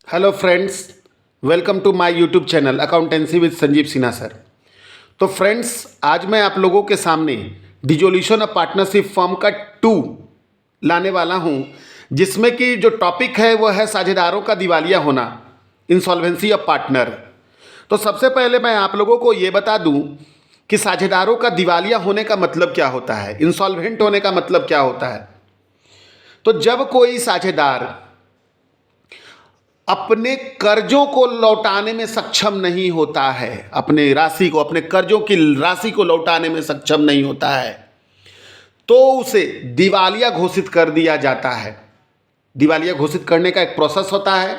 Hello friends, welcome to my YouTube channel accountancy with Sanjeev Sinha sir. तो friends, आज मैं आप लोगों के सामने डिसोल्यूशन ऑफ पार्टनरशिप फॉर्म का 2 लाने वाला हूं, जिसमें कि जो टॉपिक है वो है साझेदारों का दिवालिया होना, इंसॉल्वेंसी ऑफ पार्टनर। तो सबसे पहले मैं आप लोगों को ये बता दूं कि साझेदारों का दिवालिया होने का मतलब क्या होता है, इंसॉल्वेंट होने का मतलब क्या होता है। तो जब कोई साझेदार अपने कर्जों को लौटाने में सक्षम नहीं होता है, अपने कर्जों की राशि को लौटाने में सक्षम नहीं होता है, तो उसे दिवालिया घोषित कर दिया जाता है। दिवालिया घोषित करने का एक प्रोसेस होता है,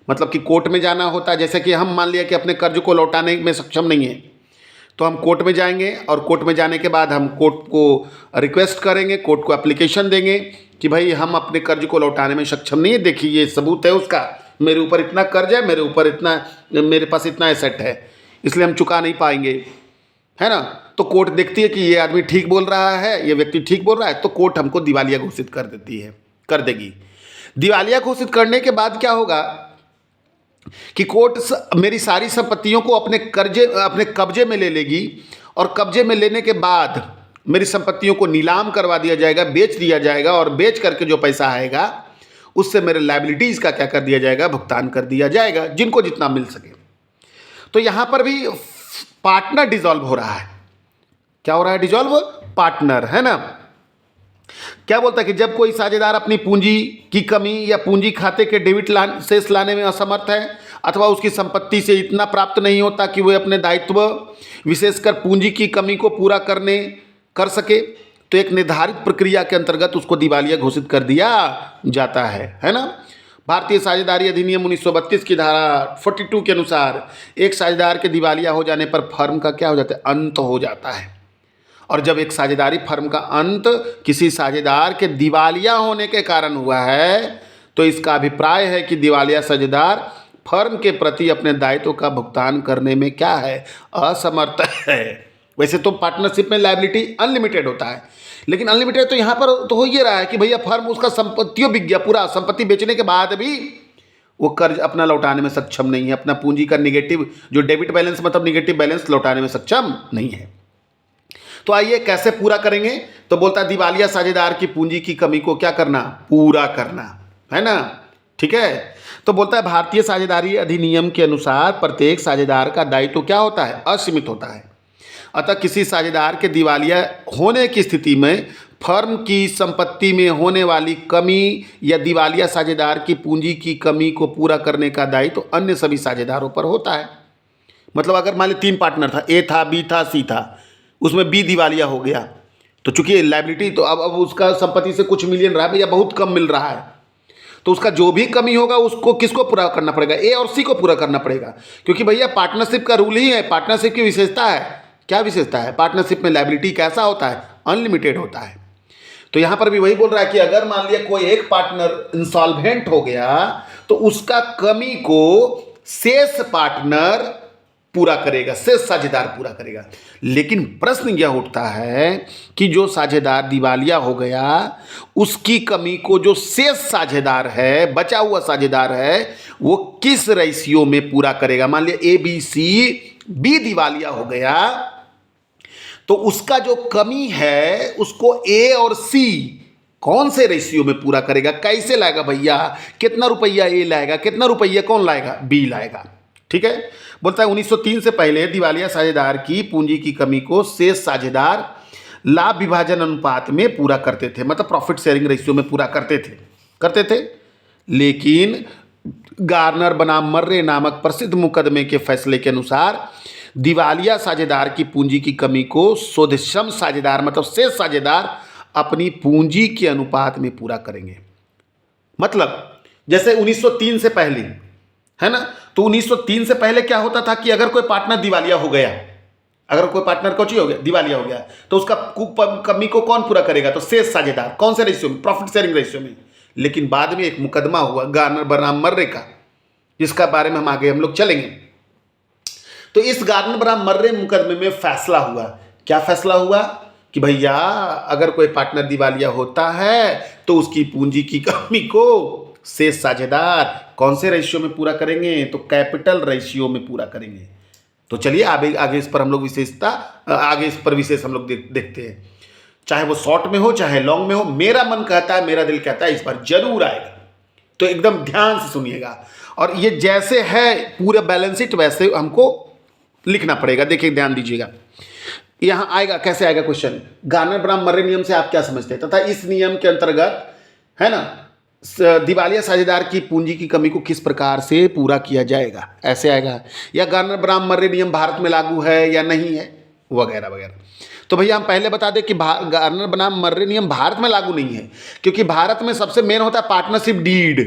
मतलब कि कोर्ट में जाना होता है। जैसे कि हम मान लिया कि अपने कर्ज को लौटाने में सक्षम नहीं है, तो हम कोर्ट में जाएंगे और कोर्ट में जाने के बाद हम कोर्ट को रिक्वेस्ट करेंगे, कोर्ट को एप्लीकेशन देंगे कि भाई हम अपने कर्ज को लौटाने में सक्षम नहीं है, देखिए ये सबूत है उसका, मेरे ऊपर इतना कर्ज है, मेरे पास इतना एसेट है, इसलिए हम चुका नहीं पाएंगे, है ना। तो कोर्ट देखती है कि ये आदमी ठीक बोल रहा है, ये व्यक्ति ठीक बोल रहा है, तो कोर्ट हमको दिवालिया घोषित कर देगी। दिवालिया घोषित करने के बाद क्या होगा कि कोर्ट मेरी सारी संपत्तियों को अपने कब्जे में ले लेगी, और कब्जे में लेने के बाद मेरी संपत्तियों को नीलाम करवा दिया जाएगा, बेच दिया जाएगा, और बेच करके जो पैसा आएगा उससे मेरे लायबिलिटीज़ का क्या कर दिया जाएगा, भुगतान कर दिया जाएगा, जिनको जितना मिल सके। तो यहाँ पर भी पार्टनर डिसॉल्व हो रहा है। क्या हो रहा है? डिसॉल्व पार्टनर, है ना। क्या बोलता है कि जब कोई साझेदार अपनी पूंजी की कमी या पूंजी खाते के डेबिट शेष लाने में असमर्थ है, अथवा उसकी संपत्ति से इतना प्राप्त नहीं होता कि वह अपने दायित्व विशेषकर पूंजी की कमी को पूरा कर सके, तो एक निर्धारित प्रक्रिया के अंतर्गत उसको दिवालिया घोषित कर दिया जाता है ना। भारतीय साझेदारी अधिनियम 1932 की धारा 42 के अनुसार एक साझेदार के दिवालिया हो जाने पर फर्म का क्या हो जाता है? अंत हो जाता है। और जब एक साझेदारी फर्म का अंत किसी साझेदार के दिवालिया होने के कारण हुआ है, तो इसका अभिप्राय है कि दिवालिया साझेदार फर्म के प्रति अपने दायित्व का भुगतान करने में क्या है? असमर्थ है। वैसे तो पार्टनरशिप में लायबिलिटी अनलिमिटेड होता है, लेकिन अनलिमिटेड तो यहाँ पर तो हो ही रहा है कि भैया फर्म उसका संपत्तियों बिक गया, पूरा संपत्ति बेचने के बाद भी वो कर्ज अपना लौटाने में सक्षम नहीं है, अपना पूंजी का निगेटिव जो डेबिट बैलेंस मतलब निगेटिव बैलेंस लौटाने में सक्षम नहीं है। तो आइए कैसे पूरा करेंगे। तो बोलता है दिवालिया साझेदार की पूंजी की कमी को क्या करना? पूरा करना, है ना। ठीक है। तो बोलता है भारतीय साझेदारी अधिनियम के अनुसार प्रत्येक साझेदार का दायित्व क्या होता है? असीमित होता है। अतः किसी साझेदार के दिवालिया होने की स्थिति में फर्म की संपत्ति में होने वाली कमी या दिवालिया साझेदार की पूंजी की कमी को पूरा करने का दायित्व अन्य सभी साझेदारों पर होता है। मतलब अगर मान लीजिए 3 पार्टनर था, ए था, बी था, सी था, उसमें बी दिवालिया हो गया, तो चूंकि लायबिलिटी तो अब उसका संपत्ति से कुछ मिलियन रहा है या बहुत कम मिल रहा है, तो उसका जो भी कमी होगा उसको किसको पूरा करना पड़ेगा? ए और सी को पूरा करना पड़ेगा। क्योंकि भैया पार्टनरशिप का रूल ही है, पार्टनरशिप की विशेषता है। क्या विशेषता है? पार्टनरशिप में लायबिलिटी कैसा होता है? अनलिमिटेड होता है। तो यहां पर भी वही बोल रहा है कि अगर मान लिया कोई एक पार्टनर इंसॉल्वेंट हो गया, तो उसका कमी को शेष पार्टनर पूरा करेगा, शेष साझेदार पूरा करेगा। लेकिन प्रश्न यह उठता है कि जो साझेदार दिवालिया हो गया, उसकी कमी को जो शेष साझेदार है, बचा हुआ साझेदार है, वो किस रेशियो में पूरा करेगा? मान लिया ए बी सी, बी दिवालिया हो गया, तो उसका जो कमी है उसको ए और सी कौन से रेशियो में पूरा करेगा? कैसे लाएगा भैया? कितना रुपया ए लाएगा, कितना रुपया कौन लाएगा? बी लाएगा। ठीक है। बोलता है 1903 से पहले दिवालिया साझेदार की पूंजी की कमी को शेष साझेदार लाभ विभाजन अनुपात में पूरा करते थे, मतलब प्रॉफिट शेयरिंग रेशियो में पूरा करते थे। लेकिन गार्नर बनाम मर्रे नामक प्रसिद्ध मुकदमे के फैसले के अनुसार दिवालिया साझेदार की पूंजी की कमी को शोधक्षम साझेदार मतलब शेष साझेदार अपनी पूंजी के अनुपात में पूरा करेंगे। मतलब जैसे 1903 से पहले, है ना, तो 1903 से पहले क्या होता था कि अगर कोई पार्टनर दिवालिया हो गया, दिवालिया हो गया, तो उसका कमी को कौन पूरा करेगा? तो शेष साझेदार। कौन से रेशियो में? प्रॉफिट शेयरिंग रेशियो में। लेकिन बाद में एक मुकदमा हुआ गार्नर बनाम मर्रे का, जिसका बारे में हम आगे हम लोग चलेंगे। तो इस गार्नर बनाम मर्रे मुकदमे में फैसला हुआ। क्या फैसला हुआ? कि भैया अगर कोई पार्टनर दिवालिया होता है तो उसकी पूंजी की कमी को शेष साझेदार कौन से रेशियो में पूरा करेंगे? तो कैपिटल रेशियो में पूरा करेंगे। तो चलिए आगे आगे इस पर हम लोग विशेष हम लोग देखते हैं, चाहे वो शॉर्ट में हो चाहे लॉन्ग में हो। मेरा मन कहता है, मेरा दिल कहता है इस बार जरूर आएगा, तो एकदम ध्यान से सुनिएगा। और ये जैसे है पूरा बैलेंस शीट वैसे हमको लिखना पड़ेगा। देखिए ध्यान दीजिएगा, यहाँ आएगा, कैसे आएगा क्वेश्चन, गार्नर ब्राम मर्रे नियम से आप क्या समझते हैं तथा इस नियम के अंतर्गत है ना दिवालिया साझेदार की पूंजी की कमी को किस प्रकार से पूरा किया जाएगा, ऐसे आएगा। या गार्नर ब्राम मर्रे नियम भारत में लागू है या नहीं है, वगैरह वगैरह। तो भैया हम पहले बता दें कि गार्नर ब्राम मर्रे नियम भारत में लागू नहीं है, क्योंकि भारत में सबसे मेन होता है पार्टनरशिप डीड।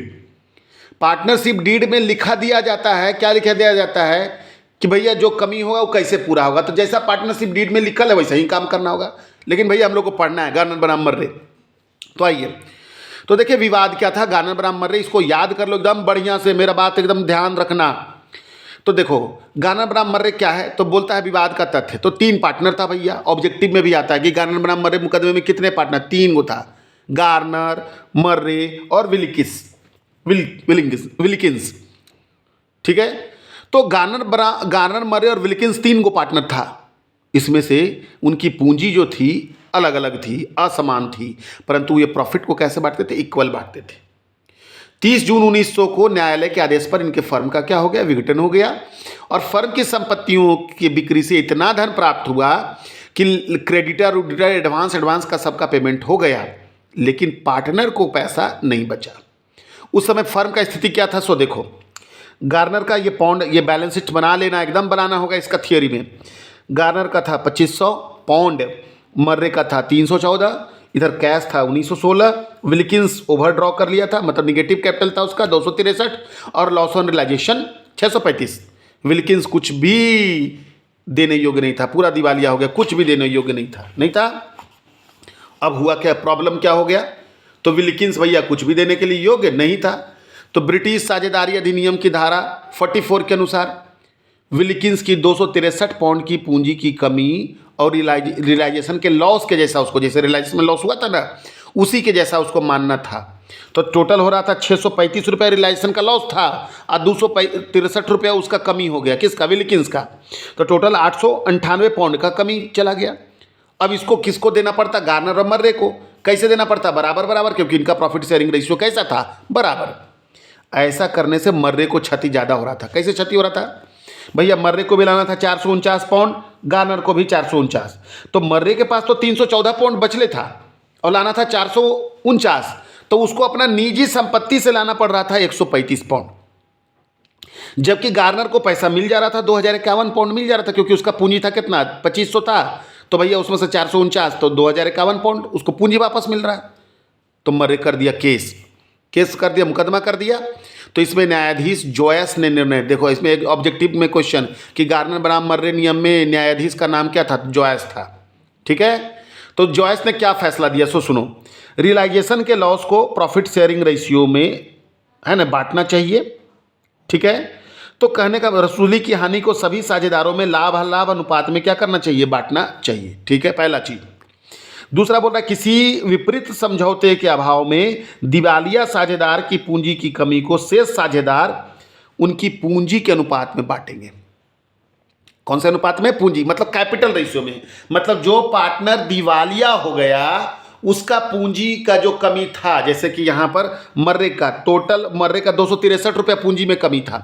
पार्टनरशिप डीड में लिखा दिया जाता है, क्या लिखा दिया जाता है कि भैया जो कमी होगा वो कैसे पूरा होगा। तो जैसा पार्टनरशिप डीड में लिखा है वैसा ही काम करना होगा। लेकिन भैया हम लोग को पढ़ना है गार्नर ब्राम मर्रे। तो आइए, तो देखिए विवाद क्या था, गार्नर ब्राम मर्रे, इसको याद कर लो एकदम बढ़िया से, मेरा बात एकदम ध्यान रखना। तो देखो गार्नर ब्राम मर्रे क्या है, तो बोलता है विवाद का तथ्य। तो 3 पार्टनर था भैया, ऑब्जेक्टिव में भी आता है कि गार्नर ब्राम मर्रे मुकदमे में कितने पार्टनर, 3 गो था, गार्नर, मर्रे और विलिकिंस। ठीक है, तो गार्नर, मर्रे और विलिकिंस 3 गो पार्टनर था। इसमें से उनकी पूंजी जो थी अलग अलग थी, असमान थी, परंतु ये प्रॉफिट को कैसे बांटते थे, इक्वल बांटते थे। 30 जून 1900 को न्यायालय के आदेश पर इनके फर्म का क्या हो गया, विघटन हो गया और फर्म की संपत्तियों की बिक्री से इतना धन प्राप्त हुआ कि क्रेडिटर एडवांस का सबका पेमेंट हो गया, लेकिन पार्टनर को पैसा नहीं बचा। उस समय फर्म का स्थिति क्या था, सो देखो गार्नर का ये बैलेंस शीट बना लेना, एकदम बनाना होगा इसका थियोरी में। गार्नर का था 2500 पाउंड, मर्रे का था 314, इधर कैश था 1916, विल्किंस ओवरड्रॉ कर लिया था, मतलब निगेटिव कैपिटल था उसका 263 और लॉस ऑन रियलाइजेशन 635। विल्किंस कुछ भी देने योग्य नहीं था, पूरा दिवालिया हो गया, कुछ भी देने योग्य नहीं था। अब हुआ क्या, प्रॉब्लम क्या हो गया, तो विल्किंस भैया कुछ भी देने के लिए योग्य नहीं था। तो ब्रिटिश साझेदारी अधिनियम की धारा 44 के अनुसार विल्किंस की 263 पाउंड की पूंजी की कमी और रियलाइजेशन के लॉस के जैसा, उसको जैसे रियलाइजेशन में लॉस हुआ था ना उसी के जैसा उसको मानना था। तो टोटल हो रहा था 635 रुपये रियलाइजेशन का लॉस था और 263 रुपये उसका कमी हो गया, किसका, विल्किंस का। तो टोटल 898 पाउंड का कमी चला गया। अब इसको किसको देना पड़ता, गार्नर और मर्रे को। कैसे देना पड़ता, बराबर, क्योंककि इनका प्रॉफिट शेयरिंग रेशियो कैसा था, बराबर। ऐसा करने से मर्रे को क्षति ज़्यादा हो रहा था। कैसे क्षति हो रहा था भैया, मर्रे को भी लाना था 449 पाउंड, गार्नर को भी 449। तो मर्रे के पास तो 314 पाउंड बचले था और लाना था 449, तो उसको अपना निजी संपत्ति से लाना पड़ रहा था 135 पाउंड, जबकि गार्नर को पैसा मिल जा रहा था 2051 पाउंड मिल जा रहा था, क्योंकि उसका पूंजी था कितना, 2500 था। तो भैया उसमें से 449 तो 2051 पाउंड उसको पूंजी वापस मिल रहा है। तो मर्रे कर दिया केस कर दिया, मुकदमा कर दिया। तो इसमें न्यायाधीश जोयस ने निर्णय, देखो इसमें एक ऑब्जेक्टिव में क्वेश्चन कि गार्नर ब्राम मर्रे नियम में न्यायाधीश का नाम क्या था, जोयस था। ठीक है, तो जोयस ने क्या फैसला दिया, सो सुनो। रियलाइजेशन के लॉस को प्रॉफिट शेयरिंग रेशियो में है ना बांटना चाहिए। ठीक है, तो कहने का वसूली की हानि को सभी साझेदारों में लाभ अनुपात में क्या करना चाहिए, बांटना चाहिए। ठीक है, पहला चीज। दूसरा बोल रहा है किसी विपरीत समझौते के अभाव में दिवालिया साझेदार की पूंजी की कमी को शेष साझेदार उनकी पूंजी के अनुपात में बांटेंगे। कौन से अनुपात में, पूंजी मतलब कैपिटल रेशियो में। मतलब जो पार्टनर दिवालिया हो गया उसका पूंजी का जो कमी था, जैसे कि यहां पर मर्रे का टोटल, मर्रे का 263 रुपया पूंजी में कमी था,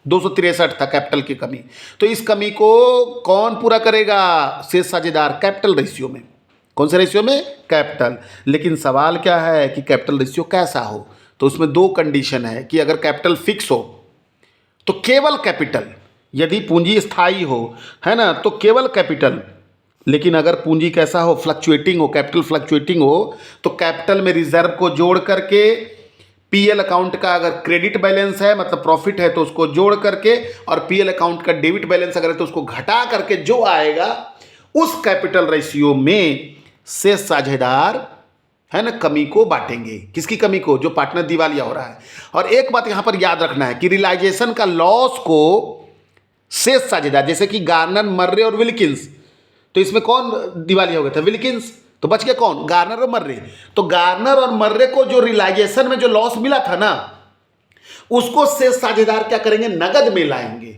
263 था कैपिटल की कमी। तो इस कमी को कौन पूरा करेगा, शेष साझेदार, कैपिटल रेशियो में। कौन से रेशियो में, कैपिटल। लेकिन सवाल क्या है कि कैपिटल रेशियो कैसा हो, तो उसमें 2 कंडीशन है कि अगर कैपिटल फिक्स हो तो केवल कैपिटल, यदि पूंजी स्थायी हो है ना तो केवल कैपिटल। लेकिन अगर पूंजी कैसा हो, फ्लक्चुएटिंग हो, कैपिटल फ्लक्चुएटिंग हो, तो कैपिटल में रिजर्व को जोड़ करके पीएल अकाउंट का अगर क्रेडिट बैलेंस है मतलब प्रॉफिट है तो उसको जोड़ करके, और पीएल अकाउंट का डेबिट बैलेंस अगर है तो उसको घटा करके जो आएगा उस कैपिटल रेशियो में शेष साझेदार है ना कमी को बांटेंगे। किसकी कमी को, जो पार्टनर दिवालिया हो रहा है। और एक बात यहां पर याद रखना है कि रियलाइजेशन का लॉस को शेष साझेदार, जैसे कि गार्नर, मर्रे और विल्किंस, तो इसमें कौन दिवालिया हो गया था, विल्किंस। तो बच गया कौन, गार्नर और मर्रे। तो गार्नर और मर्रे को जो रियलाइजेशन में जो लॉस मिला था ना, उसको शेष साझेदार क्या करेंगे, नगद में लाएंगे,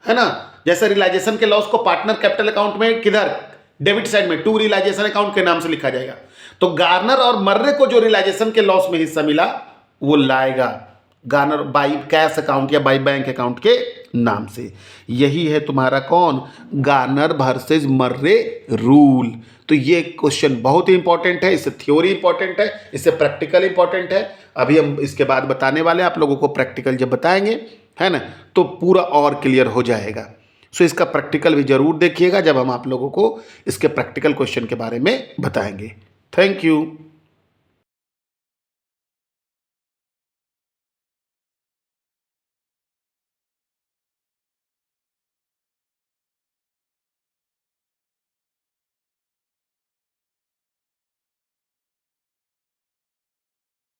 है ना। जैसे रियलाइजेशन के लॉस को पार्टनर कैपिटल अकाउंट में किधर, डेबिट साइड में, टू रियलाइजेशन अकाउंट के नाम से लिखा जाएगा। तो गार्नर और मर्रे को जो रियलाइजेशन के लॉस में हिस्सा मिला वो लाएगा गार्नर बाई कैश अकाउंट या बाई बैंक अकाउंट के नाम से। यही है तुम्हारा कौन, गार्नर वर्सेस मर्रे रूल। तो ये क्वेश्चन बहुत ही इंपॉर्टेंट है, इससे थ्योरी इंपॉर्टेंट है, इससे प्रैक्टिकल इंपॉर्टेंट है। अभी हम इसके बाद बताने वाले हैं आप लोगों को, प्रैक्टिकल जब बताएंगे, है ना, तो पूरा और क्लियर हो जाएगा। सो इसका प्रैक्टिकल भी जरूर देखिएगा जब हम आप लोगों को इसके प्रैक्टिकल क्वेश्चन के बारे में बताएंगे। Thank you.